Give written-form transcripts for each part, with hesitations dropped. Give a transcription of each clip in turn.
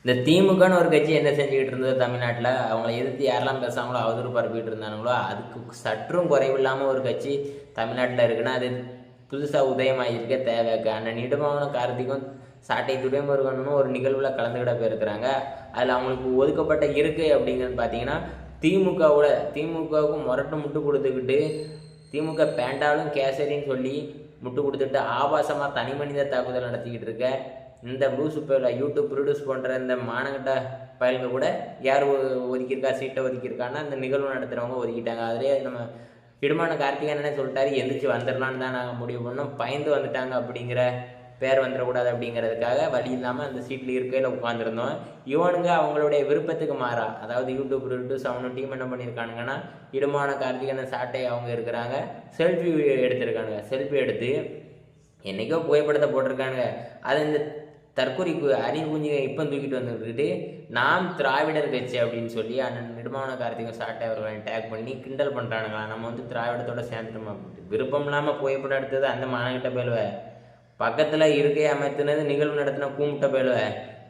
இந்த திமுகன்னு ஒரு கட்சி என்ன செஞ்சுக்கிட்டு இருந்தது தமிழ்நாட்டில், அவங்கள எதிர்த்து யாரெல்லாம் பேசாங்களோ அவதூறு பரப்பிட்டு இருந்தானுங்களோ அதுக்கு சற்றும் குறைவில்லாமல் ஒரு கட்சி தமிழ்நாட்டில் இருக்குன்னா அது புதுசாக உதயமாகிருக்க தேவைக்கு அண்ணன் இடுமாவனும் கார்த்திக்கும் சாட்டை துரைமுருகனும் ஒரு நிகழ்வில் கலந்துக்கிட போயிருக்கிறாங்க. அதில் அவங்களுக்கு ஒதுக்கப்பட்ட இருக்கை அப்படிங்கிறது பார்த்தீங்கன்னா திமுகவுக்கு முரட்டு முட்டு கொடுத்துக்கிட்டு திமுக பேண்டாலும் கேசரின்னு சொல்லி முட்டு கொடுத்துட்டு ஆபாசமாக தனி மனித தாக்குதல் நடத்திக்கிட்டு இருக்க இந்த ப்ளூஸ் பேரில் யூடியூப் ப்ரொடியூஸ் பண்ணுற இந்த மானங்கிட்ட பயலுங்க கூட யார் ஒதுக்கியிருக்கா சீட்டை ஒதுக்கியிருக்கான்னா இந்த நிகழ்வு நடத்துகிறவங்க ஒதுக்கிட்டாங்க. அதிலே நம்ம இடுமான கார்த்திகேயனே சொல்லிட்டாரு, எந்திரிச்சு வந்துடலான்னு தான் நாங்கள் முடிவு பண்ணோம், பயந்து வந்துட்டாங்க அப்படிங்கிற பேர் வந்துடக்கூடாது அப்படிங்கிறதுக்காக வழி இல்லாமல் அந்த சீட்டில் இருக்கையில் உட்காந்துருந்தோம். இவனுங்க அவங்களுடைய விருப்பத்துக்கு மாறா, அதாவது யூடியூப் ப்ரொடியூஸ் அவனு டீம் என்ன பண்ணியிருக்கானுங்கன்னா இடுமான கார்த்திகேயன் சாட்டை அவங்க இருக்கிறாங்க, செல்ஃபி எடுத்திருக்கானுங்க. செல்ஃபி எடுத்து என்றைக்கோ புகைப்படத்தை போட்டிருக்கானுங்க. அதை இந்த தற்கொலை அணில் குஞ்சு இப்போ தூக்கிட்டு வந்துக்கிட்டு நாம் திராவிடர் கட்சி அப்படின்னு சொல்லி அண்ணன் நிர்மாண கார்த்திகை சாட்டை அவர்களை டேக் பண்ணி கிண்டல் பண்ணுறானுங்களா, நம்ம வந்து திராவிடத்தோட சேர்ந்துட்டோம் அப்படின்ட்டு. விருப்பம் இல்லாமல் புகைப்படம் எடுத்தது அந்த மானகிட்ட பேலுவை, பக்கத்தில் இருக்கையை அமைத்துனது நிகழ்வு நடத்தின கூமிட்ட பேலுவை,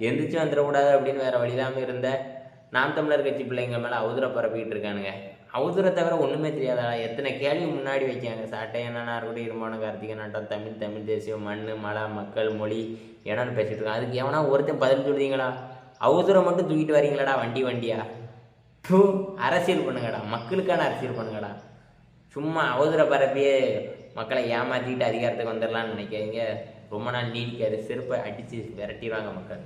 எந்திரிச்சு வந்துடக்கூடாது அப்படின்னு வேறு வழி இல்லாமல் இருந்த நாம் தமிழர் கட்சி பிள்ளைங்க மேலே அவதூற பரப்பிட்டு இருக்கானுங்க. அவதூறை தவிர ஒன்றுமே தெரியாதா, எத்தனை கேள்வி முன்னாடி வைக்காங்க. சாட்டை என்னன்னா இருக்கட்டும், இருமான கார்த்திகை நாட்டம், தமிழ் தேசியம், மண் மலை மக்கள் மொழி என்னன்னு பேசிட்டு இருக்காங்க. அதுக்கு எவனா ஒருத்தன் பதில் சொல்றீங்களா? அவதூறை மட்டும் தூக்கிட்டு வரீங்களாடா வண்டியா? அரசியல் பண்ணுங்கடா, மக்களுக்கான அரசியல் பண்ணுங்கடா. சும்மா அவதூற பரப்பியே மக்களை ஏமாற்றிக்கிட்டு அதிகாரத்துக்கு வந்துடலான்னு நினைக்காதீங்க, ரொம்ப நாள் நீடிக்காது. செருப்பை அடித்து விரட்டிடுவாங்க மக்கள்.